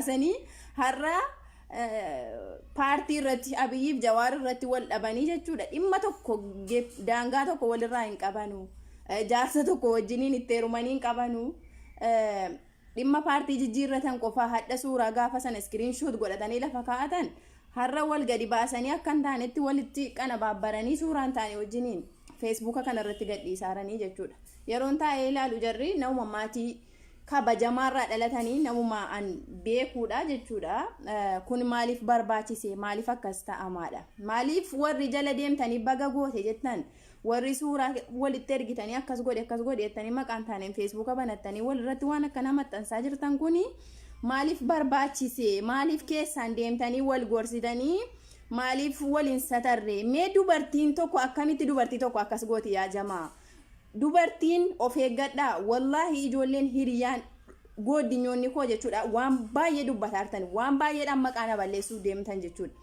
baasanii har'a paartii irratti Abiyyiif Jawaar irratti wal dhabanii jechuudha. Dhimma tokko daangaa tokko walirraa hin qabanu. Jaarsa tokko wajjiniin itti heerumanii hin qabanu. Dhimma paartii jijjiirratan qofaa hadha suuraa gaafa sana iskiriinshoot godhatanii lafa kaa'atan har'a wal gadi baasanii akka hin taanetti walitti qana baabbaranii suuraan taane wajjiniin feesbuuka kanarratti gadhiisaaranii jechuudha. Yeroon taa'ee ilaalu jarri namuma maatii kabajamaarraa dhalatanii namuma an beekuudha jechuudha. Kun maaliif barbaachise? Maaliif akkas ta'amaadha? Maaliif warri jala deemtanii baga goote jettan warri suuraa walitti ergitanii akkas godhe jettanii maqaan taaneen feesbuuka banattanii walirratti waan akkana maxxansaa jirtan kuni maaliif barbaachise? Maaliif keessaan deemtanii wal gorsitanii maaliif waliin satarre? Mee dubartiin tokko akkamitti dubartii tokko akkas gooti yaa jamaa? Dubartiin of eeggadhaa. Wallahi ijoolleen hiriyaan gooddinyoonni koo jechuudha waan baay'ee dubbataartan waan baay'eedhaan maqaana balleessuu deemtan jechuudha.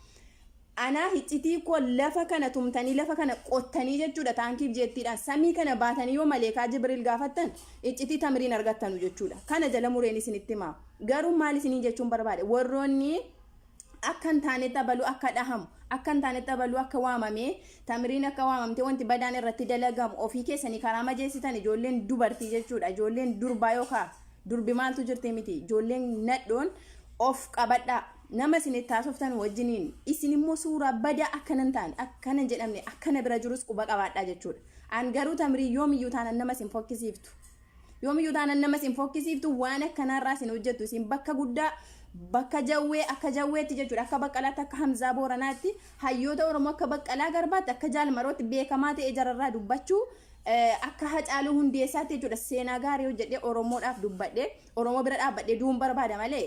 Anaa hiccitii koo lafa kana tumtanii lafa kana qottanii jechuudha taankiif jettiidhaan samii kana baatanii yoo maleekaa Jibriil gaafattan iccitii tamiriin argattanu jechuudha. Kana jala mureen isinitti himaa. Garuu maal isinii jechuun barbaade? Warroonni akka hin taanetti abaluu akka dhahamu akka hin taanetti abaluu akka waamamee tamiriin akka waamamte wanti badaan irratti dalagamu ofii keessanii karaa majeessitan ijoolleen dubartii jechuudha. Ijoolleen durbaa yookaan durbi maaltu jirti miti? Ijoolleen nadhoon of qabadhaa. Nama isinitti taasoftan wajjiniin isin immoo suuraa badaa akkana hin taane akkana hin jedhamne akkana bira jirus quba qabaadhaa jechuudha. An garuu tamirii yoomiyyuu taanan nama isin fokkisiiftu. Yoomiyyuu taanan nama isin fokkisiiftu waan akkanarraa isin hojjettu isin bakka guddaa bakka jawwee akka jawweetti jechuudha. Akka Baqqalaatti akka Hamzaa Booranaatti hayyoota Oromoo akka Baqqalaa Garbaatti akka Jaalmarootti beekamaa ta'e jararraa dubbachuu akka Hacaaluu Hundeessaatti jechuudha. Seenaa gaarii hojjedhee Oromoodhaaf dubbadhee Oromoo bira dhaabbadhee duun barbaada malee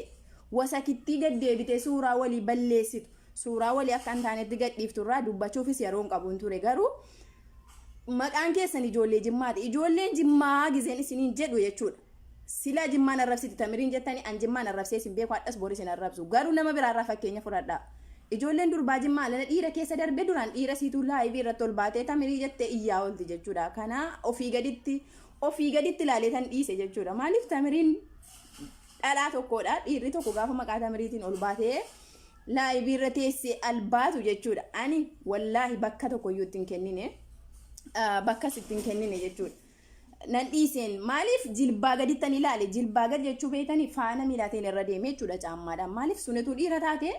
wasakittii gad deebitee suuraa walii balleessitu suuraa walii akka hin taanetti gadhiiftu irraa dubbachuufis yeroon qabuun ture. Garuu maqaan keessan ijoollee Jimmaati. Ijoolleen Jimmaa gizeen isiniin jedhu jechuudha. Sila Jimmaan arrabsiti tamiriin jettanii an Jimmaan arrabsee isin beeku hadhas boris isin arrabsu. Garuu nama biraarraa fakkeenya fudhadhaa. Ijoolleen durbaa Jimmaa lana dhiira keessa darbee duraan dhiira siituu laayivii irratti ol baatee tamirii jettee iyyaa olti jechuudha. Kana ofii gaditti ilaaleetan dhiise jechuudha. Maaliif tamiriin dhalaa tokkodha. Dhiirri tokko gaafa maqaa tamiriitiin ol baatee laayivii irra teessee albaatu jechuudha. Ani wallaahi bakka tokkoyyuu ittiin kennine bakka sittiin kennine jechuudha. Nan dhiiseen maaliif jilbaa gadittan ilaale? Jilbaa gad jechuu beektanii faana miilaatiin irra deeme jechuudha caammaadhaan. Maaliif sunetu dhiira taate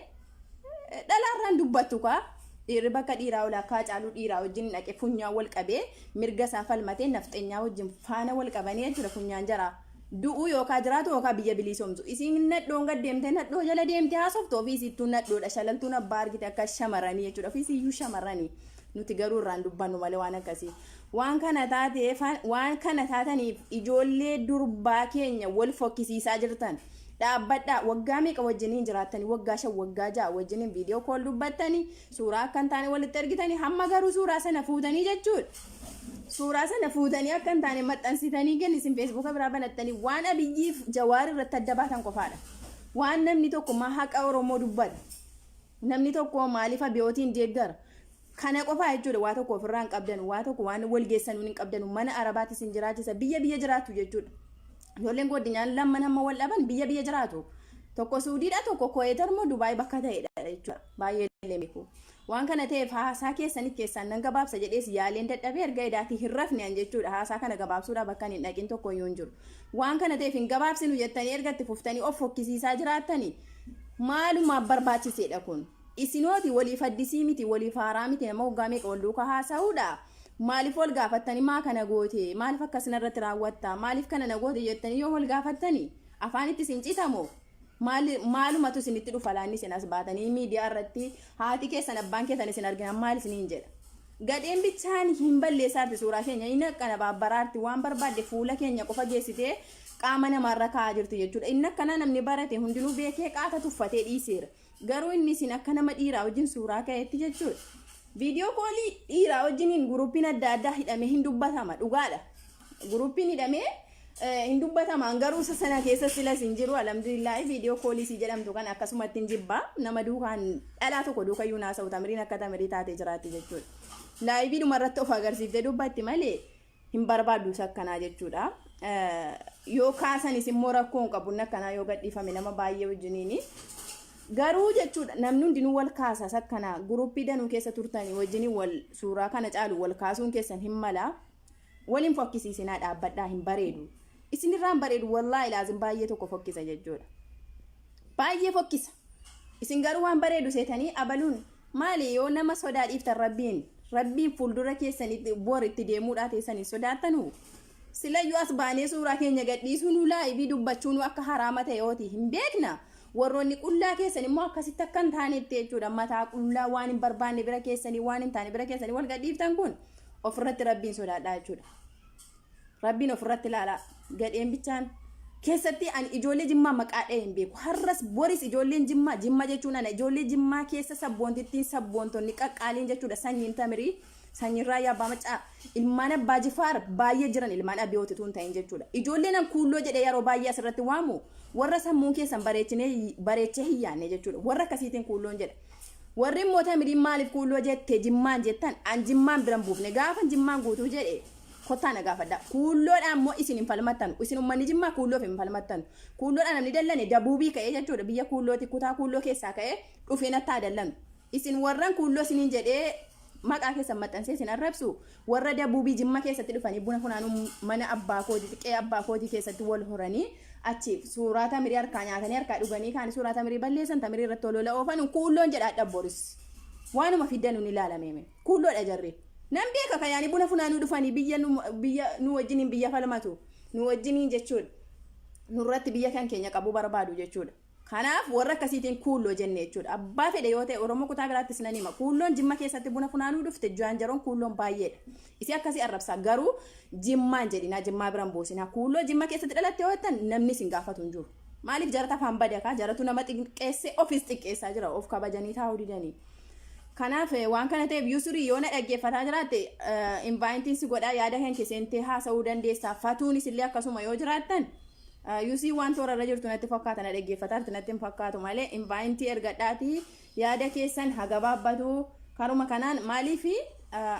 dhalaarraan dubbattu kaa? Dhiirri bakka dhiiraa ol akka Hacaaluu dhiiraa wajjin dhaqee funyaan wal qabee mirga isaa falmatee nafxeenyaa wajjin faana wal qabanii jechuudha. Funyaan jaraa du'uu yookaan jiraatu yookaan biyya bilisoomsu. Isin nadhoon gad deemtee nadhoo jala deemtee haasoftu ofiisittuu nadhoodha. Shalaltuun abbaa argite akka shamarranii jechuudha. Ofiisiyyuu shamarranii. Nuti garuu irraan dubbannu malee waan akkasii. Waan kana taataniif ijoollee durbaa keenya wal fokkisiisaa jirtan. Dhaabbadhaa waggaa meeqa wajjiniin jiraattanii waggaa 5 waggaa 6 wajjiniin viidiyoo kool dubbattanii suuraa akka hin taane walitti ergitanii hamma garuu suuraa sana fuutanii jechuudha. Suuraa sana fuutanii akka hin taane maxxansitanii kenni isin feesbuuka biraa banattanii waan Abiyyiif Jawaar irratti adda baatan qofaadha. Waan namni tokko haqa Oromoo dubbata. Namni tokko maaliif Abiyootiin deeggara? Kana qofaa jechuudha. Waa tokko ofirraa hin qabdan waa tokko waan wal geessanuu hin qabdan mana arabaatti isin jiraachisa biyya jiraatu jechuudha. Ijoolleen goddinyaan lamman hamma wal dhaban biyya jiraatu. Tokko Suudiidha tokko Kuweetar moo Dubaay bakka ta'edha jechuudha. Baay'ee leemiku. Waan kana ta'eef haasaa keessan nan gabaabsa jedhees yaaleen dadhabee erga edaatii hin rafne jechuudha. Haasaa kana gabaabsuudhaa bakka hin dhaqin tokko iyyuu hin jiru. Waan kana ta'eef hin gabaabsinu jettanii erga itti fuftanii of fokkisiisaa jiraattanii maalumaaf barbaachiseedha kun. Isinooti waliif addisii miti waliif haaraa miti nama waggaa meeqa wal duukaa haasa'uudha. Maaliif wal gaafattanii maa kana goote? Maaliif akkasina irratti raawwatta? Maaliif kana na goote jettanii yoo wal gaafattanii afaanitti isin citamoo? Maalumatu isinitti dhufa laanni isin as baatanii miidiyaa irratti haati keessan abbaan keessan isin arginan maal isiniin jedha? Gadheen bichaan hin balleessaarti suuraa keenya inni akkana baabbaraarti waan barbaadde fuula keenya qofa geessitee qaama namaarra kaa'aa jirti jechuudha. Inni akkana namni barate hundinuu beekee qaata tuffatee dhiiseera. Garuu inni isin akka nama dhiiraa wajjin suuraa ka'eetti jechuudha. Viidiyoo koolii dhiiraa wajjiniin guruppiin adda addaa hidhamee hin dubbatama dhugaadha. Guruppiin hidhamee hin dubbatama garuu sana keessa silas hin jiru. Alhamdulillah viidiyoo koolii jedhamtu kan akkasumatti hin jibbaa nama duukaan dhalaa tokko duukayyuu naasa'u tamiriin akka tamirii taatee jiraatti jechuudha. Laayivii dhumarratti of agarsiiftee dubbatti malee hin barbaaddu akkanaa jechuudha. yoo kaasanis immoo rakkoon qabu akkanaa yoo gadhiifame nama baay'ee wajjiniini. Garuu jechuudha namni hundinuu wal kaasas akkana guruppii danuu keessa turtanii wajjiniin wal suuraa kana caalu wal kaasuun keessan hin mala. Waliin fokkisiisinaa dhaabbadhaa hin bareedu. Isinirraan bareedu wallaahi laazim baay'ee tokko fokkisa jechuudha. Baay'ee fokkisa. Isin garuu waan bareedu seetanii abaluun maali yoo nama sodaadhiiftan rabbiin fuuldura keessanitti boritti deemuudhaa teessanii sodaattanuu. Silayyuu as baanee suuraa keenya gadhiisuu nu laayivii dubbachuun akka haraama ta'eoti hin beekna. Warroonni qullaa keessan immoo akkasitti akka hin taanetti jechuudha. Mataa qullaa waan hin barbaanne bira keessanii waan hin taane bira keessanii wal gadhiiftan kun ofirratti rabbiin sodaadhaa jechuudha. Rabbiin ofirratti ilaalaa gadheen bichaan keessatti ani ijoollee Jimmaa maqaa dhahee hin beeku. Har'as boris ijoolleen Jimmaa jechuun ana ijoollee Jimmaa keessa sabboontittiin sabboontonni qaqqaaliin jechuudha. Sanyiin Tamirii, sanyiin Raayyaa Abbaa Macaa, ilmaan Abbaa Jifaar baay'ee jiran ilmaan Abiyootituun hin ta'in jechuudha. Ijoolleen an kuulloo jedhee yeroo baay'ee asirratti waamu warra sammuun keessan bareechee hin yaanne jechuudha. Warra akkasiitiin kuulloon jedha. Warri immoo Tamiriin maaliif kuulloo jettee Jimmaan jettan an Jimmaan biran buufne gaafa Jimmaan guutuu jedhe kottaa na gaafadha. Kuulloodhaan immoo isin hin falmattan. Isin uummanni Jimmaa kuulloof hin falmattan. Kuulloodhaan namni dallane dabuubii ka'ee jechuudha. Biyya kuullooti kutaa kuulloo keessaa ka'ee dhufee nattaa dallanu. Isin warran kuulloo isiniin jedhee maqaa keessan maxxansee isin arrabsu warra dabuubii Jimma keessatti dhufanii buna funaanuu mana abbaa kootii xiqqee abbaa kootii keessatti wal horanii achi suuraa Tamirii harkaa nyaatanii harkaa dhuganii kaan suuraa Tamirii balleessan Tamirii irratti olola oofan kuulloon jedhaa boris. Waanuma fiddan nu ilaalame kuulloodha jarri. Nam beeka kayaanii buna funaanuu dhufanii biyya nu wajjiniin biyya falmatu nu wajjiniin jechuudha. Nurratti biyya kan keenya qabu barbaadu jechuudha. Kanaaf warra akkasiitiin kuulloo jenne jechuudha. Abbaa fedhe yoo ta'e Oromoo kutaa biraattis nan hima. Kuulloon Jimma keessatti buna funaanuu dhufte jaanjaroon kuulloon baay'eedha. Isi akkasii arrabsaa garuu Jimmaan jedhina Jimmaa biran boosina. Kuulloo Jimma keessatti dhalatte yoo ta'an namni sin gaafatu hin jiru. Maaliif jarata afaan badaa jaratu nama xiqqeessee ofis xiqqeessaa jira of kabajanii taa'uu didanii. Kanaaf waan kana ta'eef yusurii yoo na dhaggeeffataa jiraatte invaayitiin si godhaa yaada kan keessatti haasa'uu dandeessaa. Fatuunis illee akkasuma yoo jiraattan yusii waan toora irra jirtu natti fakkaata na dhaggeeffataa natti hin fakkaatu malee invaayitii ergadhaatii yaada keessan hagabaabbatu karuma kanaan maaliif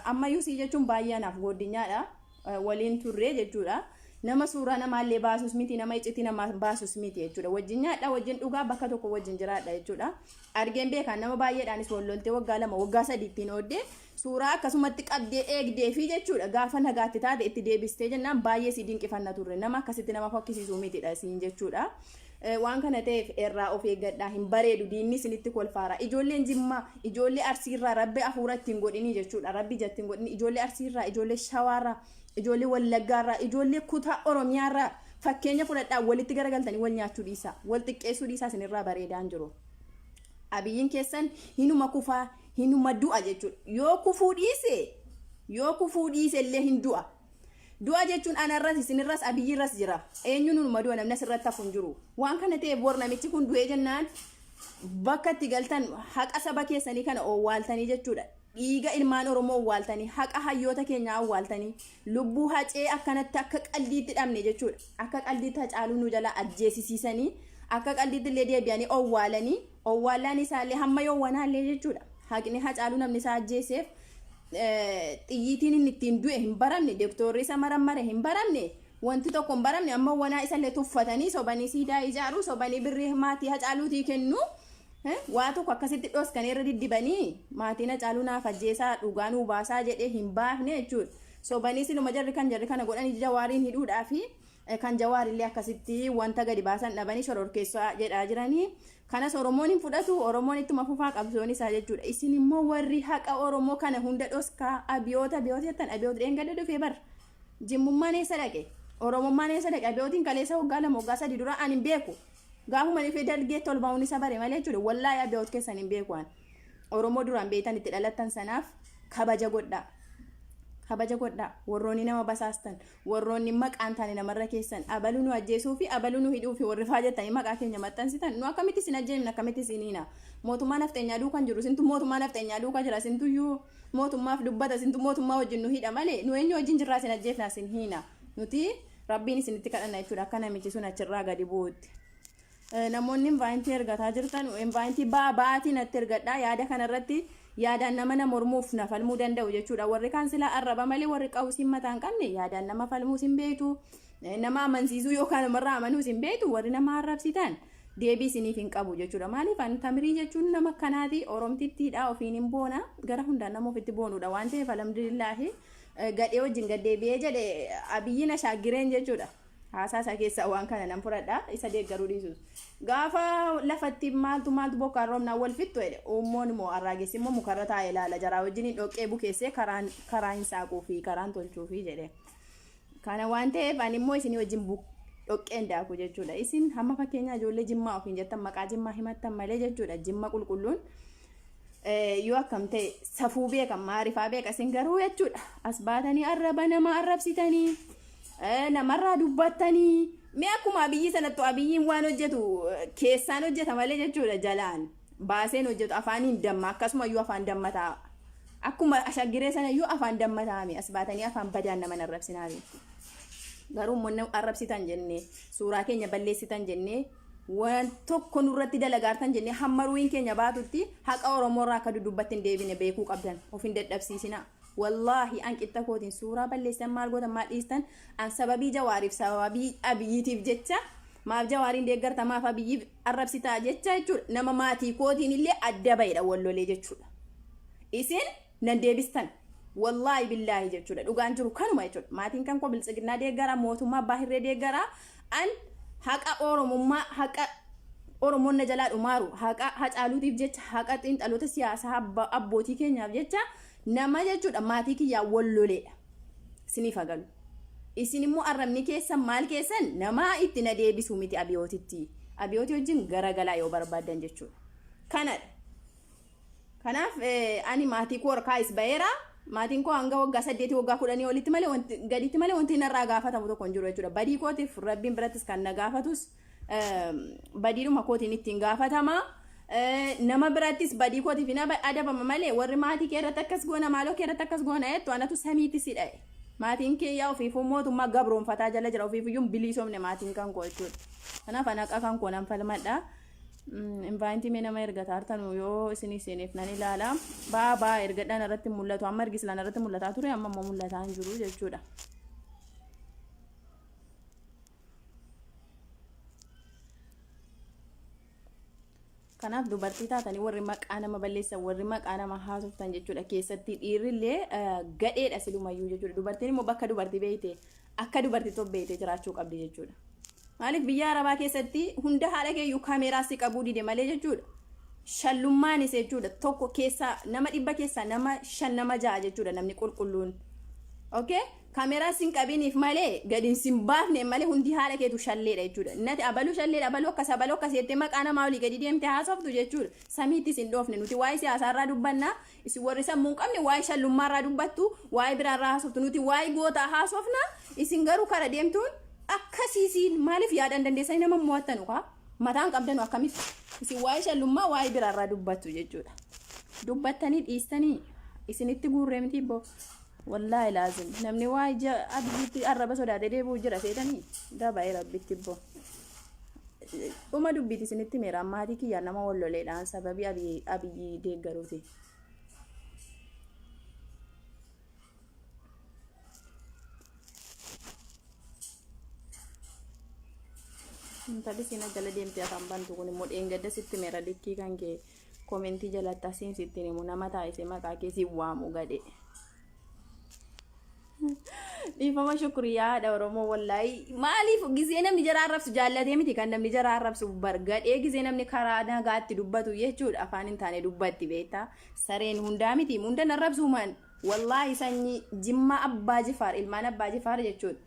amma yusii jechuun baay'ee naaf gooddinyaadha waliin turree jechuudha. Nama suuraa namaallee baasus miti nama iccitii nama baasus miti jechuudha. Wajjin nyaadha wajjin dhugaa bakka tokko wajjin jiraadha jechuudha. Argeen beekan nama baay'eedhaanis walloltee waggaa 2 waggaa 3 ittiin ooddee suuraa akkasumatti qabdee eegdee fi jechuudha. Gaafa nagaatti taate itti deebistee jennaan baay'ee si dinqifanna turre. Nama akkasitti nama fokkisiisuu mitidha siin jechuudha. Waan kana ta'eef irraa of eeggadhaa hin bareedu diinni isinitti kolfaara. Ijoolleen Jimmaa ijoollee Arsiirraa rabbi afuura ittiin godhini jechuudha. Rabbi jattiin godhini ijoollee Arsiirraa ijoollee Shawaarraa ijoollee Wallaggaarraa ijoollee kutaa Oromiyaarraa fakkeenya fudhadhaa walitti garagaltanii wal nyaachuu dhiisaa wal xiqqeessuu dhiisaa isinirraa bareedaan jiru. Abiyyiin keessan hinuma kufaa hinuma du'a jechuudha. Yoo kufuu dhiise illee hin du'a. Du'a jechuun anarras isinirras abiyyirras jira. Eenyuun numa du'a namni asirratti hafu hin jiru. Waan kana ta'eef bor namichi kun du'ee jennaan bakka itti galtan haqa saba keessanii kana owwaaltanii jechuudha. Dhiiga ilmaan Oromoo owwaaltanii haqa hayyoota keenyaa owwaaltanii lubbuu hacee akkanatti akka qaldiitti dhabne jechuudha. Akka qaldiitti hacaaluu nu jala ajjeesisiisanii akka qaldiitti illee deebi'anii owwaalanii owwaalaan isaallee hamma yoowwanaallee jechuudha. Haqni hacaaluu namni isaa ajjeeseef xiyyiitiin inni ittiin du'e hin baramne doktorri isa marammare hin baramne wanti tokko hin baramne amma wanaa isallee tuffatanii sobanii siidaa ijaaruu sobanii birrii maatii hacaaluutii kennu waa tokko akkasitti dhoskan irra diddibanii maatiin hacaaluu naaf ajjeesaa dhugaa nuu baasaa jedhee hin baafne jechuudha. Sobanii siluma jarri kana godhanii jawaariin hidhuudhaa fi kan jawaarillee akkasitti wanta gadi baasan dhabanii shororkeessaa jedhaa jiranii. Kanas Oromoon hin fudhatu Oromoon ittuma fufaa qabsoon isaa jechuudha. Isin immoo warri haqa Oromoo kana hunda dhoskaa abiyoota jettan abiyoota dheengada dhufee bar jimmummaan eessa dhaqe Oromummaan eessa dhaqe abiyootiin kaleessa waggaa 2 waggaa 3 dura ani hin beeku. Gaafuma dhufee dalgeetti ol bahuun isa bare malee jechuudha. Wallaahi abiyoot keessan hin beeku. Oromoo duraan beektan itti dhalattan sanaaf kabaja godhaa. Kabaja godhaa warroonni nama basaastan warroonni maqaan taane namarra keessan abaluu nu ajjeesuu fi abaluu nu hidhuu fi warri faajettanii maqaa keenya maxxansitan nu akkamitti sin ajjeemna akkamitti siniina mootummaa nafteenyaa duukan jiru sintu mootummaa nafteenyaa duuka jira sintuyyuu mootummaaf dubbata sintu mootummaa wajjin nu hidha malee nu eenyu wajjin jirraa sin ajjeefnaa sin hiina nuti rabbiin isinitti kadhanna jechuudha akka namichi sun achirraa gadi bu'uutti. Namoonni invaayitii ergataa jirtan invaayitii ba'aatii natti ergadhaa yaada kanarratti yaadaan nama mormuuf na falmuu danda'u jechuudha. Warri kaan silaa arraba malee warri qawusiin mataa hin qabne yaadaan nama falmuu sin beektu nama amansiisuu yookaan namarraa amanuu hin beektu warri nama arrabsitan deebii isiniif hin qabu jechuudha. Maaliif ani Tamirii jechuun nama akkanaati oromtittiidha ofiin hin boona gara hundaan nama ofitti boonudha waan ta'eef alhamdulillaahi gadhee wajjin gaddeebi'ee jedhe Abiyyiin ashaaggireen jechuudha. Haasaa isaa keessaa waan kana nan fudhadha isa deeggaruu dhiisus. Gaafa lafatti maaltu bokkaan roobnaan wal fixxu jedhe uummoon immoo arraagessi immoo mukarra taa'ee ilaala jaraa wajjin dhoqqee bukeessee karaa hin saaquu fi karaan tolchuu fi jedhe. Kana waan ta'eef ani immoo isinii wajjin dhoqqeen daaku jechuudha. Isin hamma fakkeenyaa ijoollee Jimmaa ofiin jettan maqaa Jimmaa himattan malee jechuudha. Jimma qulqulluun yoo akkam ta'e safuu beekan maarifaa beeka isin garuu jechuudha. As baatanii arraba nama arrabsitanii namarraa dubbattanii mee akkuma Abiyyi sanattu Abiyyiin waan hojjetu keessaan hojjeta malee jechuudha jalaan baaseen hojjetu afaaniin damma akkasuma iyyuu afaan dammataa akkuma ashaggiree sana iyyuu afaan dammataami as baatanii afaan badaan nama arrabsinaafi. Garuu immoo arrabsitan jennee suuraa keenya balleessitan jennee waan tokko nurratti dalagaartan jennee hamma ruuyin keenya baatutti haqa Oromoorraa akka dudubbattiin deebine beekuu qabdan of hin dadhabsiisina. Wallahi an qixa kootiin suuraa balleessan maal gootan maal dhiistan an sababii Jawaariif sababii Abiyyiitiif jecha maaf Jawaariin deeggarta maaf Abiyyiif arrabsitaa jecha jechuudha. Nama maatii kootiin illee adda baheedha wallolee jechuudha. Isin nan deebistan wallahi billaahi jechuudha dhugaan jiru kanuma jechuudha. Maatiin kan koo biltsiginnaa deeggara mootummaa abbaa hirree deeggara an haqa Oromummaa haqa Oromoon na jalaa dhumaaru haqa Hacaaluutiif jecha haqa xiinxaloota siyaasaa abbootii keenyaaf jecha nama jechuudha maatii kiyyaa walloleedha isiniif agalu. Isin immoo arrabni keessan maal keessan nama itti na deebisu miti Abiyootitti. Abiyooti wajjin garagalaa yoo barbaadan jechuudha. Kanadha. Kanaaf ani maatii koo harkaayis baheera. Maatiin koo hanga waggaa 8 waggaa 10 olitti malee gaditti malee wanti narraa gaafatamu tokko hin jiru jechuudha. Badii kootiif rabbiin birattis kan na gaafatus badiidhuma kootiin ittiin gaafatama. Nama birattis badii kootiif hin adabama malee warri maatii kee irratti akkas goona maaloo kee irratti akkas goona jettu anatu samiitti si dha'e. Maatiin kee yaa ofiifuu mootummaa gabroonfataa jala jira ofiifuyyuu bilisoomne maatiin kan koo jechuudha. Kanaaf anaqa kan koo nan falmadha. Invaayintii mee nama erga taartanu yoo isinii seeneef nan ilaala. Baabaa ergadhaan irratti mul'atu amma ergislaan irratti mul'ataa ture amma immoo mul'ataa hin jiru jechuudha. Kanaaf dubartii taatanii warri maqaa nama balleessan warri maqaa nama haasoftan jechuudha keessatti dhiirrillee gadheedha silumayyuu jechuudha. Dubartiin immoo bakka dubartii beeyte akka dubartii tobbeeyte jiraachuu qabdi jechuudha. Maaliif biyya Arabaa keessatti hunda haala keeyyuu kaameeraa si qabuu dide malee jechuudha. Shallummaan isa jechuudha tokko keessaa nama 100 keessaa nama 5 nama 6 jechuudha namni qulqulluun. Okay? Kaameeraa sin qabiniif malee gadi sin baafne malee hundi haala keetu shalleedha jechuudha. Nati abaluu shalleedha abaluu akkas jettee maqaa namaa olii gadi deemte haasoftu jechuudha. Samiitti sin dhoofne nuti waa'ee siyaasaarraa dubbannaa isin warri sammuu hin qabne waa'ee shallummaarraa dubbattu waa'ee biraarraa haasoftu nuti waa'ee gootaa haasofna isin garuu kara deemtuun akkasiisiin maaliif yaadaan dandeessanii nama mo'attanu kaa mataan qabdanu akkamitti isin waa'ee shallummaa waa'ee biraarraa dubbattu jechuudha. Dubbattanii dhiistanii isinitti guurree miti boo. Wallahi lazim namni waa'ee Abiyyiitti arraba sodaatee deebi'u jira seetanii dabaa'ee rabbitti boo. Dhuma dubbiiti isinitti meera maatii kiyyaa nama walloleedhaan sababii Abiyyii deeggaruuti. Tadi sina jala deemtee afaan bantu kun immoo dheengadda sitti meera dikkii kan kee komentii jalatti asiin sitti himu nama taa'isee maqaa keessi waamu gadhe. Dhiifama shukriyaa haadha Oromoo wallahi maaliif gizee namni jara arrabsu jaallatee miti kan namni jara arrabsu bargadhee gizee namni karaa nagaatti dubbatu jechuudha afaan hin taane dubbatti beektaa sareen hundaa miti hundan arrabsu man wallahi sanyii Jimmaa Abbaa Jifaar ilmaan Abbaa Jifaar jechuudha.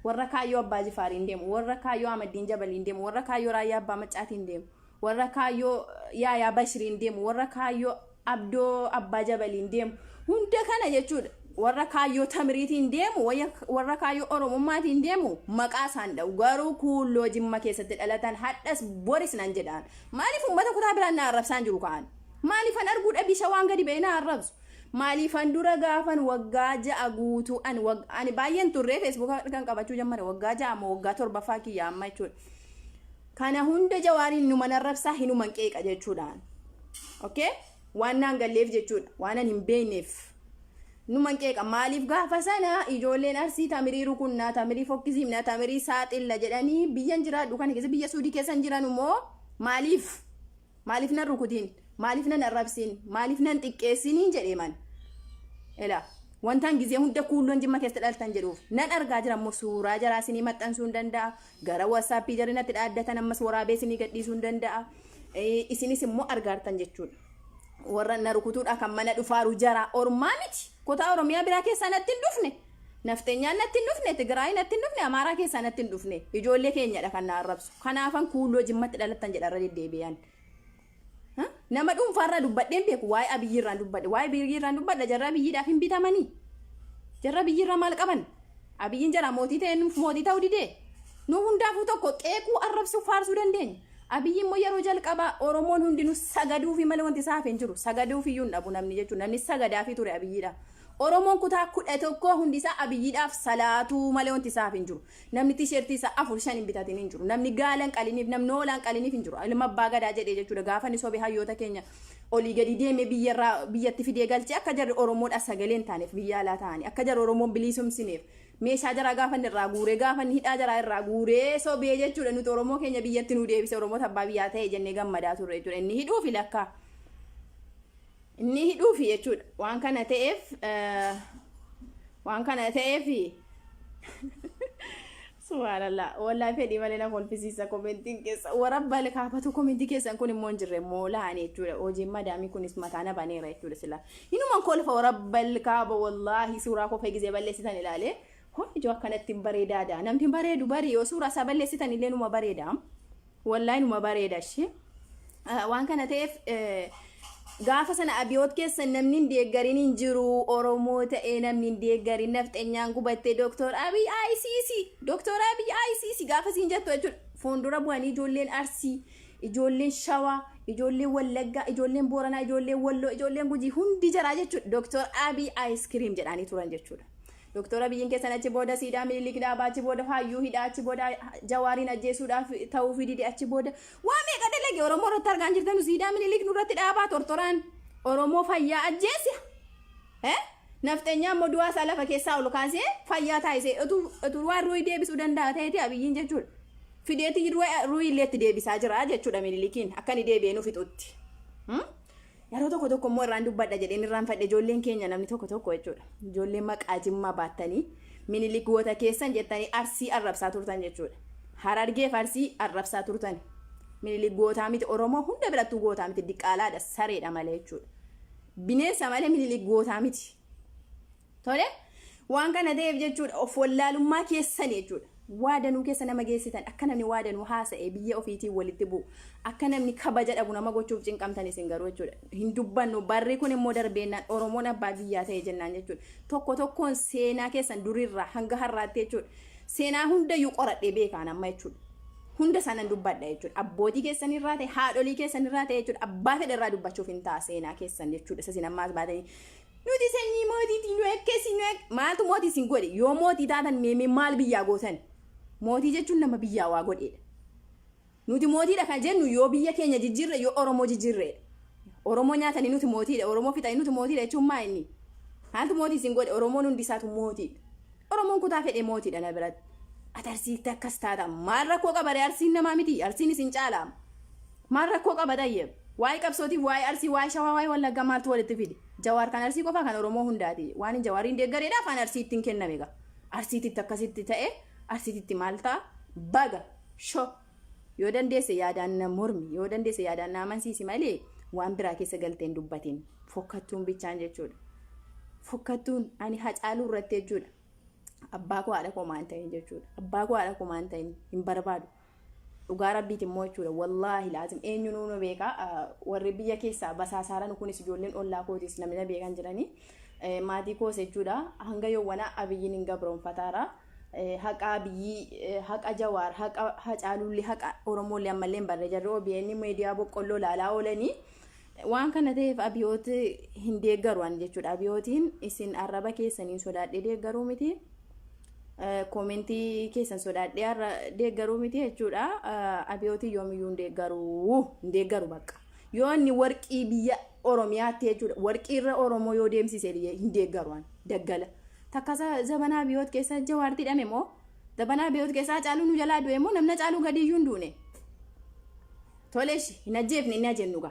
Warra kaayyoo Abbaa Jifaariin deemu warra kaayyoo Ahmadiin Jabaliin deemu warra kaayyoo Raayyaa Abbaa Maccaatiin deemu warra kaayyoo Yaayaa Bashiriin deemu warra kaayyoo Abdoo Abbaa Jabaliin deemu hunda kana jechuudha. Warra kaayyoo Tamiriitiin deemu warra kaayyoo Oromummaatiin deemu maqaa isaan dha'u garuu kuulloo Jimma keessatti dhalatan hadhas boris nan jedhaan maaliif uummata kutaa biraan na arrabsaan jiru ka'an maaliifan arguu dhabisha waan gadi ba'e na arrabsu maaliifan dura gaafan waggaa 6 guutuu ani baay'een turree Facebook kan qabachuu jammare waggaa 6 moo waggaa 7 kiyyaa amma jechuudha. Kana hunda Jawaariin numa narrabsaa hinuma qeeqa jechuudhaan. Okay? Waan naan galleef jechuudha waan an hin beekneef. numan qeeqa maaliif gaafa sana ijoolleen arsii tamirii rukunnaa tamirii fokkisiifnaa tamirii saaxilla jedhanii biyyan jiraadhu kan keessa biyya suudii keessan jiran immoo maaliif nan rukutiin maaliif nan arrabsiin maaliif nan xiqqeessiniin jedhee man ela wantaan gizee hunda kuulloon jimma keessa dhaltan jedhuuf nan argaa jira ammoo suuraa jaraasinii maxxansuu hin danda'a gara wasaappii jarinatti dhaaddatan ammas waraabeesinii gadhiisuu hin danda'a isinis immoo argaartan jechuudha warra na rukutuudha kan mana dhufaaru jara ormaa miti kutaa oromiyaa biraa keessaa natti hin dhufne nafteenyaan natti hin dhufne tigraay natti hin dhufne amaaraa keessaa natti hin dhufne ijoollee keenyadha kan na arrabsu kanaafan kuulloo jimmatti dhalattan jedharra deddeebi'an nama dhuunfaarraa dubbadheen beeku waa'ee abiyyiirraan dubbadhe waa'ee abiyyiirraan dubbadha jarra abiyyiidhaaf hin bitamanii jarra abiyyiirraa maal qaban abiyyiin jara mootii ta'e nuuf mootii ta'uu didee nu hundaafuu tokko qeequu arrabsuu faarsuu dandeenya abiyyiin immoo yeroo jalqabaa oromoon hundinuu sagaduufi malee wanti isaaf hin jiru sagaduufiyyuu hin dhabu namni jechuun namni sagadaafii ture abiyyiidha oromoon kutaa 11 hundi isaa abiyyiidhaaf salaatuu malee wanti isaaf hin jiru namni tiishertii isaa 4-5 hin bitatin hin jiru namni gaalan qaliniif namni hoolaan qaliniif hin jiru ilma abbaa gadaa jedhee jechuudha gaafa ni sobe hayyoota keenya olii gadi deeme biyyatti fidee galchee akka jarri oromoodha sagalee hin taaneef biyya alaa ta'anii akka jarri oromoon biliisumsineef meeshaa jaraa gaafa irraa guuree gaafa hidhaa jaraa irraa guuree sobee jechuudha nuti oromoo keenya biyyatti nu deebise oromoota abbaa biyyaa ta'e jennee gammadaa turre jechuudha inni hidhuufi lakkaa inni hidhuufi jechuudha waan kana ta'eef subhanallah wallahi fedhii malee na kolfisiisa komentiin keessa warabbal kaafatu komentii keessan kun immoo hin jirre moolaan jechuudha hojiin madaamii kunis mataa na baneera jechuudha sila inuman kolfa warabbal kaaba wallahi suuraa kofee gizee balleessitan ilaalee ijoo akkanatti bareedaadha namni bareedu barii yoo suuraa isaa balleessitan illee numa bareeda wallahi numa bareeda shi waan kana ta'eef gaafa sana abiyoot keessa namni hin deeggarin hin jiru oromoo ta'ee namni hin deeggarin nafxeenyaan gubattee doktor abiy ICC gaafa siin jettu jechuudha fuuldura bu'anii ijoolleen arsii ijoolleen shawaa ijoolleen wallaggaa ijoolleen booranaa ijoolleen walloo ijoolleen gujii hundi jaraa jechuudha doktor abiy ice-cream jedhanii turan jechuudha doktor abiyyiin keessan achi booda siidaa mililik dhaabaa achi booda faayyuu hidhaa achi booda jawaariin ajjeesuudhaaf ta'uu fidide achi booda waa meeqa dalage oromoo irratti argaan jirtan siidaa mililik nurratti dhaabaa tortoraan oromoo fayyaa ajjeese nafteenyaa immoo du'aa isaa lafa keessaa ol kaasee fayyaa taasisee utuu waan ruuyi deebisuu danda'a ta'eeti abiyyiin jechuudha fideeti ruuyi illeetti deebisaa jira jechuudha mililikiin akka ni deebi'ee nu fixutti yeroo tokko immoo irraan dubbadha jedheen irraan fadhe ijoolleen keenya namni tokko jechuudha ijoolleen maqaa jimmaa baattanii minilik goota keessan jettanii arsii arrabsaa turtan jechuudha harargeef arsii arrabsaa turtan minilik gootaa miti oromoo hunda birattuu gootaa miti diqqaalaadha sareedha malee jechuudha bineensa malee minilik gootaa miti tole waan kana ta'eef jechuudha of wallaalummaa keessan jechuudha waadanuu keessa nama geessitan akka namni waadanuu haasa'e biyya ofiitiin walitti bu'u akka namni kabaja dhabu nama gochuuf cinqamtan isin garuu jechuudha hin dubbannu barri kun immoo darbeennaan oromoon abbaa biyyaa ta'e jennaan jechuudha tokkoon seenaa keessan durirraa hanga har'aatti jechuudha seenaa hundayyuu qoradhee beekaan amma jechuudha hunda sanan dubbadha jechuudha abbootii keessan irraa ta'e haadholii keessan irraa ta'e jechuudha abbaa fedhe irraa dubbachuuf hin ta'a seenaa keessan jechuudha isa sin ammaas baatanii nuti sanyii mootiitiin nu ekkesi maaltu mootii sin godhe yoo mootii taatan meemee maal biyyaa gootan mootii jechuun nama biyyaa waa godheedha nuti mootiidha kan jennu yoo biyya keenya jijjiirre yoo oromoo jijjiirreedha oromoo nyaatanii nuti mootiidha oromoo fixanii nuti mootiidha jechuun maa inni haaltu mootii sin godhe oromoon hundi isaatu mootiidha oromoon kutaa fedhe mootiidha na biratti atarsiitti akkas taata maal rakkoo qaba arsiin namaa miti arsiin isin caalaama maal rakkoo qaba tayyee waa'ee qabsootiif waa'ee arsii waa'ee shawaa waa'ee wallaggaa maaltu walitti fide jawaar kan arsii qofaa kan oromoo hundaati waan hin jawaariin deeggareedha afaan arsiittiin kenname egaa arsiititti akkasitti ta'e arsiititti maal ta'a baga sho yoo dandeesse yaadaan na mormi yoo dandeesse yaadaan na amansiisi malee waan biraa keessa galteen dubbatiin fokkattuun bichaan jechuudha fokkattuun ani hacaaluu irratti jechuudha abbaa koo haadha koo maan ta'in jechuudha abbaa koo haadha koo maan ta'in hin barbaadu dhugaa rabbiiti immoo jechuudha wallaahi laazim eenyu nuunu beeka warri biyya keessaa basaasaaran kunis ijoolleen ollaa kootis namni beekan jiranii maatii koos jechuudha hanga yoowwana abiyyiin hin gabroonfataara haqa biyyi haqa jawaar haqa hacaalulli haqa oromoolle ammallee barre jarri OBN miidiyaa boqqolloo laalaa oolanii waan kana ta'eef abiyoot hin deeggaruan jechuudha abiyootiin isin arraba keessaniin sodaadhee deeggaruu miti komentii keessan sodaadhee deeggaruu miti jechuudha abiyootii yoomiyyuu hin deeggaru bakka yoo inni warqii biyya Oromiyaatti jechuudha warqii irra Oromoo yoo deemsise hin deeggaruun daggala takka zabanaa biyoot keessa Jawaartii dhame moo zabanaa biyoot keessa Hacaaluu nu jalaa du'e moo namni Hacaaluu gadiyyuu hin duune toleesh hin ajjeefne hin ajennuga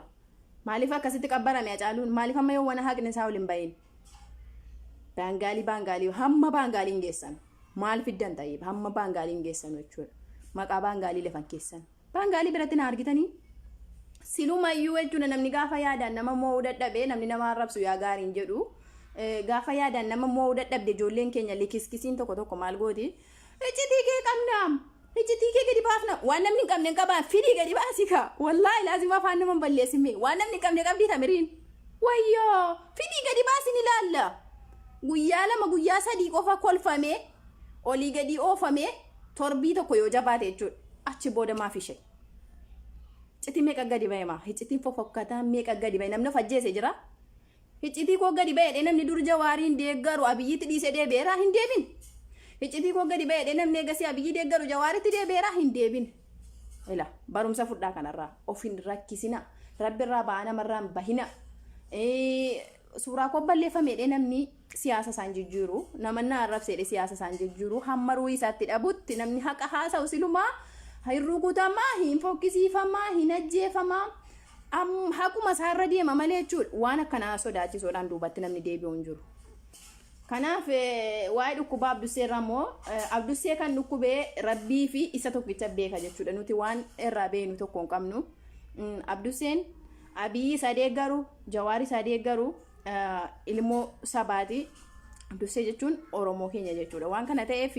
maaliif akkasitti qabbarame Hacaaluun maaliif amma yoo wana haqni isaa waliin bayin baangaalii hamma baangaaliin geessan maal fiddan ta'eef hamma baangaaliin geessan jechuudha maqaa baangaalii lafan keessan baangaalii biratti na argitanii silumayyuu jechuudha namni gaafa yaadaan nama mo'uu dadhabee namni nama arrabsu yaa gaariin jedhu gaafa yaadaan nama mo'uu dadhabde ijoolleen keenya likiskisiin tokko maal gooti iccitii kee qabnaam iccitii kee gadi baafna waan namni hin qabne qabaa fidii gadi baasika wallaahi laazima afaan nama balleessime waan namni hin qabne qabdii tamiriin wayyoo fidii gadi baasin ilaalla guyyaa lama guyyaa sadii qofa kolfame olii gadi oofame torbii tokko yoo jabaate jechuudha achi booda maaf ishee iccitii meeqa gadi ba'e maa iccitiin fofokkataa meeqa gadi ba'e namni fajjeese jira iccitii koo gadi ba'e namni dur Jawaariin deeggaru Abiyyiitti dhiise deebi'eeraa hin deebin iccitii koo gadi ba'e namni eegasii Abiyyii deeggaru Jawaaritti deebi'eeraa hin deebin ila barumsa fudhaa kanarraa ofin rakkisina rabbirraa ba'aa namarraan bahina suuraa koo balleeffamee namni siyaasa isaan jijjiiru namanna arrabseedhe siyaasa isaan jijjiiru hamma ruuyi isaatti dhabutti namni haqa haasa'u silumaa hirruu guutamaa hin fokkisiifamaa hin ajjeefamaa haquma isaarra deema malee jechuudha waan akkanaa sodaachisuudhaan duubatti namni deebi'u hin jiru. Kanaaf waa'ee dhukkubaa Abdussee irraa immoo Abdussee kan dhukkubee rabbii fi isa tokkicha beeka jechuudha nuti waan irraa beenu tokko hin qabnu. Abdusseen Abiyyi isa deeggaru Jawaari isa deeggaru ilmoo sabaati Abdussee jechuun Oromoo keenya jechuudha waan kana ta'eef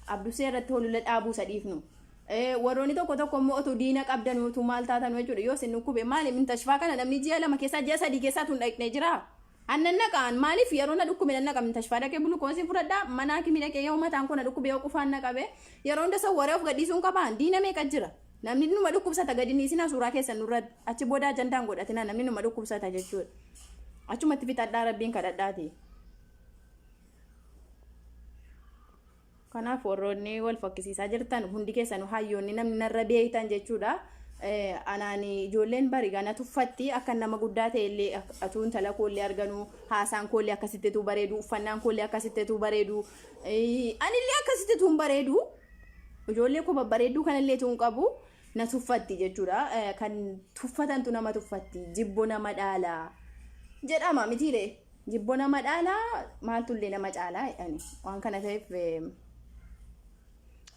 Abdussee irratti holulla dhaabuu sadiifnu. Warroonni tokko immoo otoo diina qabdan utuu maal taatan jechuudha yoo isin dhukkube maali min tashfaa kana namni ji'a lama keessaa ji'a sadii keessaa tun dhaqnee jira annan naqaan maaliif yeroo na dhukkube nan naqa min tashfaa dhaqee bulu koosi fudhadhaa manaa kimi dhaqee yoo mataan kun na dhukkube yoo qufaan naqabe yeroo hunda sawwaree of gadhiisuun qabaan diina meeqa jira namni numa dhukkubsata gadi niisina suuraa keessan nurra achi booda ajandaan godhatina namni numa dhukkubsata jechuudha achumatti fixadhaa rabbiin kadhadhaati. Kanaaf warroonni wal fokkisiisaa jirtan hundi keessan hayyoonni namni narra beektan jechuudha. Anaani ijoolleen bari gana tuffatti akka nama guddaa ta'e illee atuun tala koollee arganu haasaan koollee akkasittetu bareedu uffannaan koollee akkasittetu bareedu anillee akkasittetu bareedu ijoollee ko babbareedduu kanallee tuun qabu na tuffatti jechuudha. Kan tuffatantu nama tuffatti jibbo nama dhaala jedhama mitiilee jibbo nama dhaala maaltullee nama caalaa jedhani waan kana ta'eef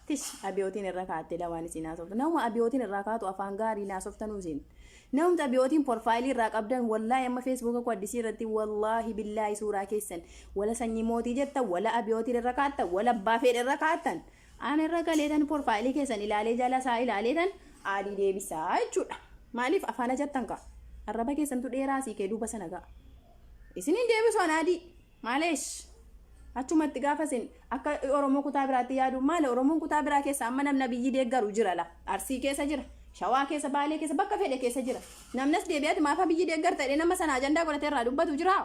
tish abiyootiin irra kaatte lawaan isin haasoftu nama abiyootiin irra kaatu afaan gaarii naasoftanuu isin namni abiyootiin porfaayilii irraa qabdan wallaahi amma feesbuuka ko addisii irratti wallaahi billaahi suuraa keessan wala sanyii mootii jettan wala abiyootiin irra kaattan wala abbaa fedhe irra kaattan aan irra galeetan porfaayilii keessan ilaalee jala isaa ilaaleetan aadii deebisaa jechuudha maaliif afaan ajattan ka arraba keessantu dheeraa sii kee duuba sana ga'a isiniin deebisu anaadii maaleesh achumatti gaafasin akka Oromoo kutaa biraatti yaadu maal Oromoon kutaa biraa keessa amma namna biyyi deeggaru jira la Arsii keessa jira Shawaa keessa Baalee keessa bakka fedhe keessa jira namnas deebi'aati maafa biyyi deeggarta nama sana ajandaa godhatee irraa dubbatu jira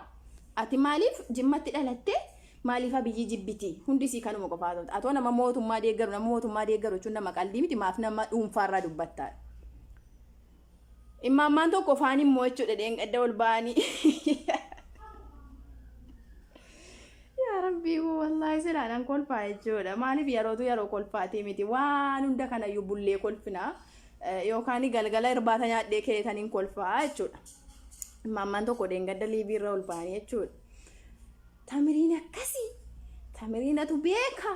ati maaliif jimmatti dhalatte maaliif biyyi jibbiti hundi sii kanuma qofaatu atoo nama mootummaa deeggaru jechuun nama qalbii miti maaf nama dhuunfaarraa dubbatta imammaan tokko faan immoo jechuudha dheengadda ol ba'anii Rabbi wallahi silaan kolfaa jechuudha maaliif yeroo kolfaatee miti waan hunda kana iyyuu bullee kolfina yookaan galgala irbaata nyaadhee keetaniin kolfaa jechuudha mammaan tokko dheengadda liibii irra ol ba'anii jechuudha tamiriin akkasii tamiriinatu beeka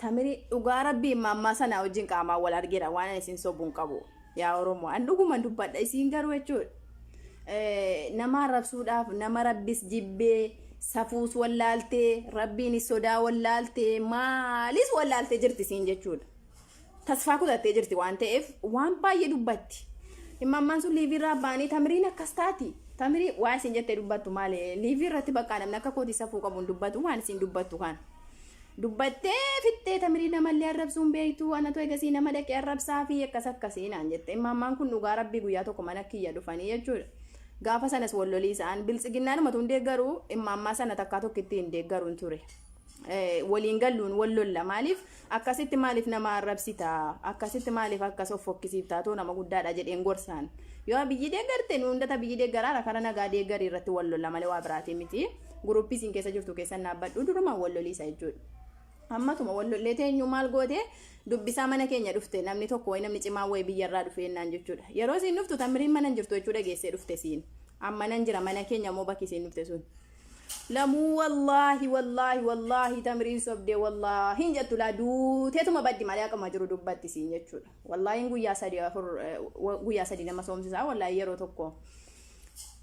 tamirii dhugaa rabbii mammaa sana wajjin qaamaan wal argeera waan isin sobuun qabu yaa Oromoo an dhuguman dubbadha isiin garuu jechuudha nama arrabsuudhaaf nama rabbis jibbee safuus wallaaltee rabbiin sodaa wallaaltee maalis wallaaltee jirti siin jechuudha tasfaa kutattee jirti waan ta'eef waan baay'ee dubbatti imammaan sun liivii irraa baanii tamiriin akkas taati tamirii waa isin jettee dubbattu maali liivii irratti bakka namni akka kootii safuu qabuun dubbatu waan isin dubbattu kan dubbattee fittee tamirii namallee arrabsuun beektu anatu eegasii nama dhaqee arrabsaa fi akkasii naan jette imammaan kun dhugaa rabbii guyyaa tokko mana kiyya dhufanii jechuudha. Gaafa sanas wallolii isaan biltsiginnaan matuun deeggaru imammaa sana takkaa tokkitti hin deeggaruun ture waliin galluun wallolla maaliif akkasitti maaliif nama arrabsita akkasitti maaliif akkas of fokkisiiftaa too nama guddaadha jedheen gorsaan yoo biyyi deeggarte nu hundata biyyi deeggaraara kara nagaa deeggarii irratti wallolla malee waa biraatii miti guruppisiin keessa jirtu keessan naabbadhu duruma walloliisa jechuudha ammatuma wallollee teenyu maal goote dubbisaa mana keenya dhufte namni tokko way namni cimaa way biyyarraa dhufe ennaan jechuudha yeroo siin dhuftu tamiriin mana jirtu jechuudha geessee dhufte siin amma nan jira mana keenya moo bakki siin dhufte sun lamuu wallaahi tamiriin sobdee wallaahi hin jettu laa duuteetuma baddi malee akkama jiru dubbatti siin jechuudha wallaahi guyyaa sadii nama soomsisaa wallaahi yeroo tokko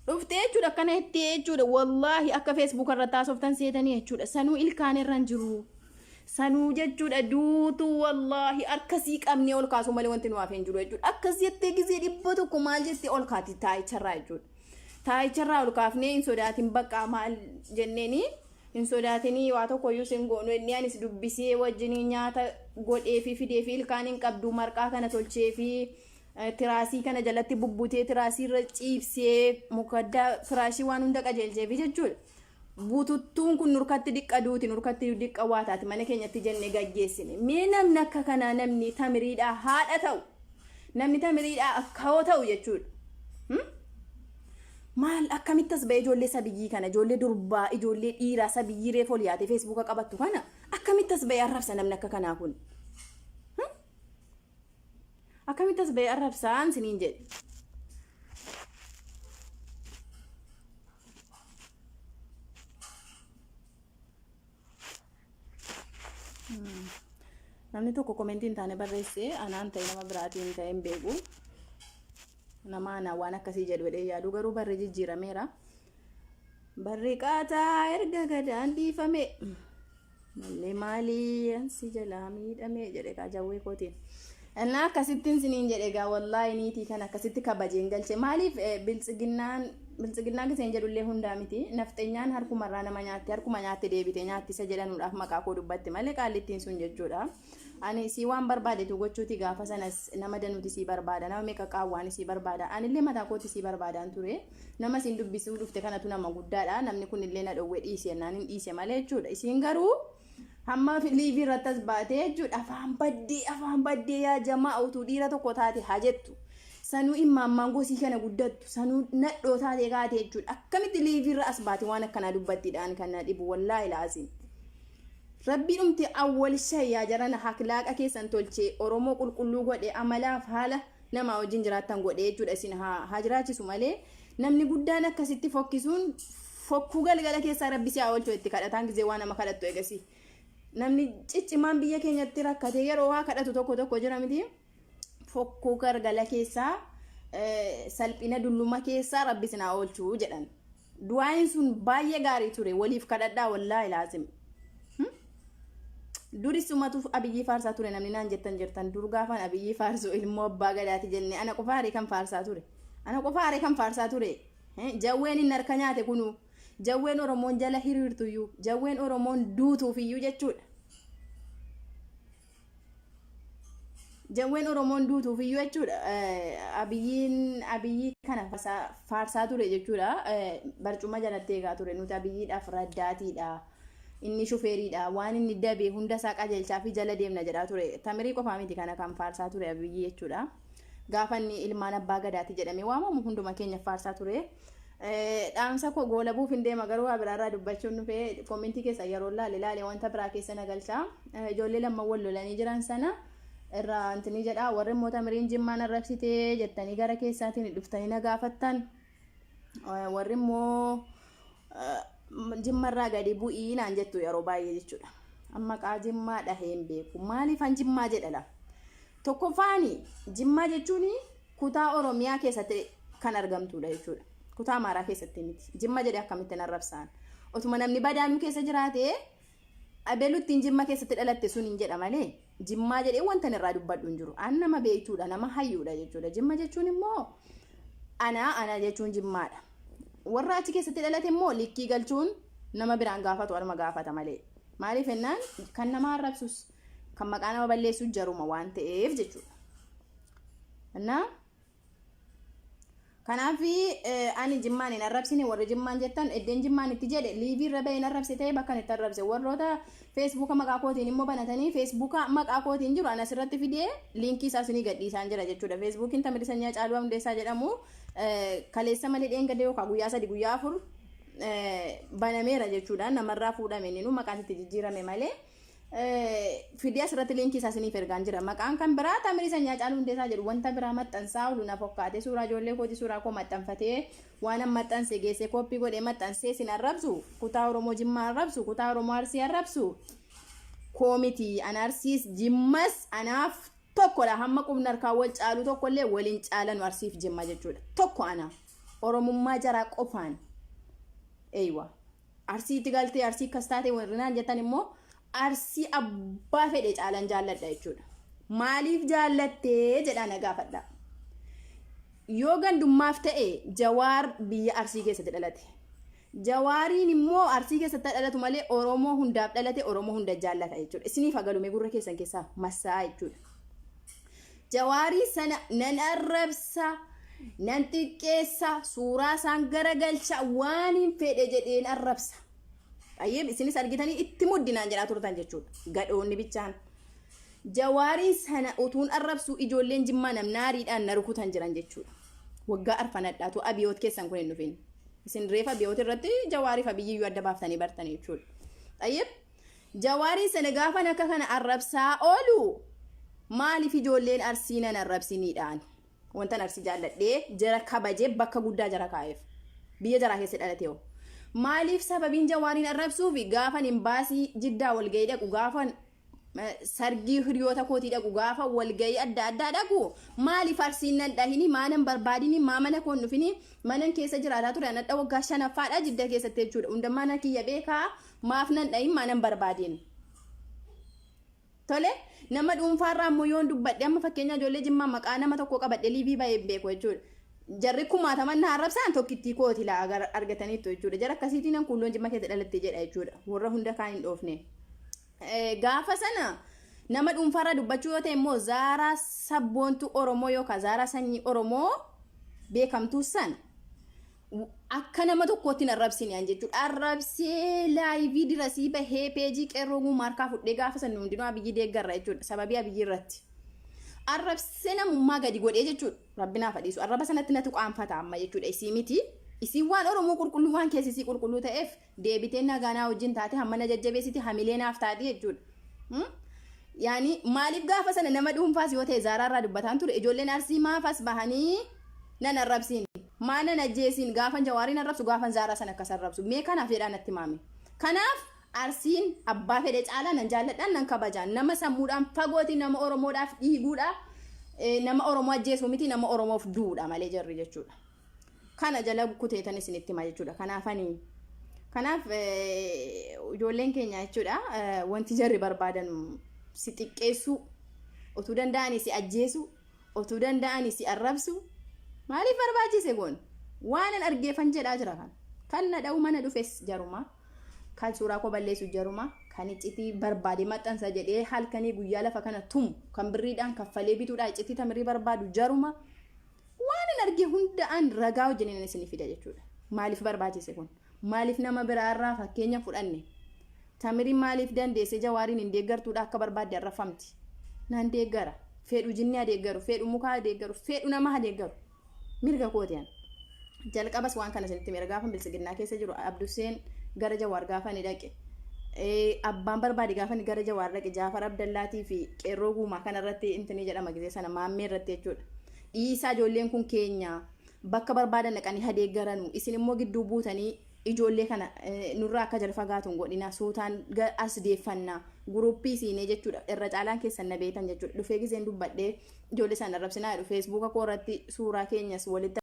dhuftee jechuudha akkana itti jechuudha wallaahi akka feesbuuk irra taasoftan seetanii jechuudha sanuu ilkaan irra jiru sanuu jechuudha duutu wallaahi akkasii qabnee ol kaasu malee wanti nu hafeen jiru jechuudha akkas jettee gizee dhibba tokko maal jettee ol kaati taa'icharraa jechuudha taa'icharraa ol kaafnee hin sodaatin bakka maal jenneeni hin sodaatinii waa tokko iyyuu sin goonu inni anis dubbisee wajjinii nyaata godhee fi fidee fi ilkaan hin qabdu marqaa kana tolchee fi tiraasii kana jalatti bubbutee tiraasii irra ciibsee mukaddaa firaashii waan hunda qajeelchee fi jechuudha bututtuun kun nurkatti dhiqqa duuti nurkatti dhiqqa waa taati mana keenyatti jennee gaggeessine mee namni akka kanaa namni tamiriidhaa haadha ta'u namni tamiriidhaa akkawoo ta'u jechuudha maal akkamittas ba'e ijoollee sabiyyii kana ijoollee durbaa ijoollee dhiiraa sabiyyii reef ol yaate feesbuuka qabattu kana akkamittas ba'e arrabsa namni akka kanaa kun akkamittas ba'e arrabsaan siniin jedhe namni tokko komentiin taane barreesse anaan ta'e nama biraatiin ta'e hin beeku nama ana waan akkasii jedhu jedhee yaadu garuu barri jijjiirameera barri qaataa erga gadaan dhiifame mallee maalii ansi jalaa miidhame jedhe kaa jawwee kootiin እና akkasittiin siniin jedhe gaa wallaahi niitii kan akkasitti kabajeen galche maaliif biltsiginnaan giseen jedhullee hundaa miti nafxeenyaan harkumarraa nama nyaatti harkuma nyaatti deebite nyaatti isa jedhanuudhaaf maqaa koo dubbatti malee qaallittiin sun jechuudha ani si waan barbaadetu gochuuti gaafa sanas nama danuuti si barbaada nama meeqa qaawwaan si barbaada anillee mataa kooti si barbaadaan ture nama siin dubbisuu dhufte kanatu nama guddaadha namni kunillee na dhowwee dhiise naan hin dhiise malee jechuudha isiin garuu hamma liivii irrattas baatee jechuudha afaan baddee yaa jamaa utuu dhiira tokko taate haa jettu sanuu immaammaan gosii kana guddattu sanuu nadhoo taatee kaate jechuudha akkamitti liivii irra as baate waan akkanaa dubbattiidhaan kan na dhibu wallaahi laasin rabbii dhumti awwal shayyaa jarana haklaaqa keessan tolchee oromoo qulqulluu godhe amalaaf haala nama wajjin jiraattan godhe jechuudha isin haa jiraachisu malee namni guddaan akkasitti fokkisuun fokkuu galgala keessaa rabbi si haa oolchu itti kadhataan gizee waan nama kadhattu eegasii namni ciccimaan biyya keenyatti rakkate yeroo waa kadhatu tokko jira miti fokkuu galgala keessaa salphina dulluma keessaa rabbi sinaa oolchuu jedhan du'aayin sun baay'ee gaarii ture waliif kadhadhaa wallaahi laazim durisumatu abiyyii faarsaa ture namni naan jettan jirtan dur gaafan abiyyii faarsu ilmoo abbaa gadaati jenne ana qofaaree kan faarsaa ture jawween hin harka nyaate kunu jawween oromoon jala hiriirtuyyuu jawween oromoon duutuufiyyuu jechuudha jawween oromoon duutuufiyyuu jechuudha abiyyii kana faarsaa ture jechuudha barcuma jalatti eegaa ture nuti abiyyiidhaaf raddaatiidha inni shufeeriidha waan inni dabee hunda isaa qajeelchaa fi jala deemna jedhaa ture tamirii qofaa miti kana kan faarsaa ture abiyyii jechuudha gaafa inni ilmaan abbaa gadaati jedhamee waamamu hunduma keenya faarsaa ture dhaamsa koo goolabuuf hin deema garuu abiraarraa dubbachuun dhufee koomentii keessa yeroo laale wanta biraa keessa nagalchaa ijoollee lama wal lolanii jiran sana irraa antini jedha warri immoo tamiriin jimmaan arrabsitee jettanii gara keessaatiin dhuftanii na gaafattan warri immoo jimmarraa gadi bu'ii naan jettu yeroo baay'ee jechuudha amma qaa jimmaa dhaheen beeku maaliifan jimmaa jedhala tokkoffaani jimmaa jechuun kutaa oromiyaa keessatti kan argamtudha jechuudha kutaa amaaraa keessatti miti jimma jedhe akkamittiin arrabsaan otuma namni badaanuu keessa jiraate abeeluttiin jimma keessatti dhalatte sun hin jedha malee jimmaa jedhee wanta irraa dubbadhu hin jiru an nama beektuudha nama hayyuudha jechuudha jimma jechuun immoo ana jechuun jimmaadha warra achi keessatti dhalate immoo likkii galchuun nama biraan gaafatu arma gaafata malee maaliif ennaan kan nama arrabsus kan maqaa nama balleessu jaruma waan ta'eef jechuudha Kanaafi ani jimmaan hin arrabsine warri jimmaan jettan eddeen jimmaan itti jedhe liivii irra baheen arrabsitee bakka itti arrabse warroota feesbuuka maqaa kootiin immoo banatanii feesbuuka maqaa kootiin jiru anas irratti fidee liinkii isaas ni gadhiisaan jira jechuudha. Feesbuukiin Tamirii Sanyaa Caaluu Hundeessaa jedhamu kaleessa malee dheengadee yookaan guyyaa 3 guyyaa 4 banameera jechuudha. Namarraa fuudhame inni maqaan itti jijjiirame malee. Fidee asirratti liinkii isaas ni ergaan jira. Maqaan kan biraa Tamirii Sanyaa Caaluu Hundeessaa jedhu wanta biraa maxxansaa oolu na fokkaatee suuraa ijoollee kooti suuraa koo maxxanfatee waan maxxanse geesse kooppii godhee maxxansee sin arrabsu kutaa Oromoo Jimmaa arrabsu kutaa Oromoo Arsii arrabsu koomiti an Arsiis Jimmas anaaf tokkodha hamma qubni harkaa wal caalu tokkollee waliin caalanu Arsiif Jimma jechuudha. Tokko ana Oromummaa jaraa qofaan eeywa Arsiitti galtee Arsii akkas taate warrinaan jettan immoo Arsii abbaa fedhe caalan jaalladha jechuudha. Maaliif jaallattee jedhaa na gaafadha. Yoo gandummaaf ta'e Jawaar biyya Arsii keessatti dhalate. Jawaariin immoo Arsii keessatti dhalatu malee Oromoo hundaaf dhalate Oromoo hunda jaallata jechuudha. Isiniif hagalume gurra keessan keessaa massaa jechuudha. Jawaarii sana nan arrabsa nan xiqqeessa suuraa isaan garagalcha waan hin fedhe jedheen arrabsa. Ayyee isinis argitanii itti muddinaan jedhaa turtan jechuudha. Gadhoonni bichaan. Jawaarii sana utuun arrabsu ijoolleen Jimmaa namnaariidhaan na rukutan jiran jechuudha. Waggaa arfanadhaatu abiyoot keessan kun hin dhufin. Isin reefa abiyoot irratti Jawaariif abiyyiyyuu adda baaftanii bartanii jechuudha. Ayyee Jawaarii sana gaafan akka kana arrabsaa oolu maaliif ijoolleen Arsii nan arrabsiniidhaan wantan Arsii jaalladhee jara kabajee bakka guddaa jara kaa'eef biyya jaraa keessa dhalatee maaliif sababiin Jawaariin arrabsuu fi gaafan imbaasii Jiddaa walgahii dhaqu gaafan sargii hiriyoota kootii dhaqu gaafa walgahii adda addaa dhaqu maaliif Arsiin nan dhahini maanan barbaadini maamana koon dhufini manan keessa jiraataa ture anadha waggaa 5ffaadha Jidda keessatti jechuudha. Hunda mana kiyya beekaa maaf nan dhahin maanan barbaadin. Tole nama dhuunfaarraa ammoo yoon dubbadhe amma fakkeenya ijoollee Jimmaa maqaa nama tokko qabadhe liivii baay'ee beeku jechuudha. Jarri kumaataman na arrabsaan tokkittii kooti laa argataniitu jechuudha. Jara akkasiitiin nan kulloon Jimmaa keessa dhalattee jedha jechuudha. Warra hunda kaan hin dhoofne. Gaafa sana nama dhuunfaarraa dubbachuu yoo ta'e immoo Zaaraa sabboontuu Oromoo yookaan Zaaraa sanyii Oromoo beekamtuu san akka nama tokkootti hin arrabsiniyaan jechuudha. Arrabsee laayivii dirasii bahee peejii qeerroo guumaarkaa fudhee gaafa sana hundinuu abiyyi deeggarra jechuudha. Sababii abiyyi irratti. Arrabsee namummaa gadi godhee jechuudha. Rabbinaaf fadhiisu. Arraba sanatti natu qaanfata amma jechuudha. Isii miti. Isii waan Oromoo qulqulluu waan keessi isii qulqulluu ta'eef deebitee nagaanaa wajjin taate hamma na jajjabeessiti hamilee naaf taati jechuudha. Yaani maaliif gaafa sana nama dhuunfaas yoo ta'e Zaaraarraa dubbataan ture ijoolleen Arsii maafas bahanii nan arrabsiin. Maana najjeesiin gaafan Jawaariin arrabsu gaafan Zaaraa sana akkas arrabsu. Mee kanaaf jedhaan natti maame. Kanaaf Arsiin abbaa fedhe caalaa nan jaalladhaan nan kabajaan nama sammuudhaan fagooti nama Oromoodhaaf dhiiguudha. Nama Oromoo ajjeesuu miti nama Oromoof duudha malee jarri jechuudha. Kana jala kuteetan isinitti hima jechuudha. Kanaaf ijoolleen keenya jechuudha wanti jarri barbaadan si xiqqeessu otuu danda'anii si ajjeesu otuu danda'anii si arrabsu maaliif barbaachise goon waan argeeffan jedhaa jira kan na dha'u mana dhufes jaruma kan suuraa koo balleessu jaruma kan iccitii barbaade maxxansa jedhee halkanii guyyaa lafa kana tum kan birriidhaan kaffalee bituudha iccitii Tamirii barbaadu jaruma waan argee hundaan ragaa wajjin isin fida jechuudha. Maaliif barbaachise kun maaliif nama biraarraa fakkeenya fudhanne Tamirii maaliif dandeesse Jawaariin hin deeggartuudha akka barbaadde arrafamti nan deeggara fedhu jinni adeeggaru fedhu mukaa adeeggaru fedhu nama adeeggaru mirga kootiyaan jalqabas waan kana isinitti mirga gaafan bilisiginnaa keessa jiru Abduseen gara Jawaar gaafa ni dhaqe abbaan barbaade gaafa ni gara Jawaar dhaqe Jaafar Abdallaatii fi qeerroo guumaa kanarratti intini jedhama gisee sana maammee irratti jechuudha. Dhiisaa ijoolleen kun keenya bakka barbaadan dhaqanii adeeggaranu isin immoo gidduu buutanii ijoollee kana nurraa akka jala fagaatuun godhina suutaan as deeffannaa guruppii siinee jechuudha. Irra caalaan keessan na beekan jechuudha. Dhufee giseen dubbadhee ijoollee sana arrabsinaa jedhu feesbuuka koo irratti suuraa keenyas walitti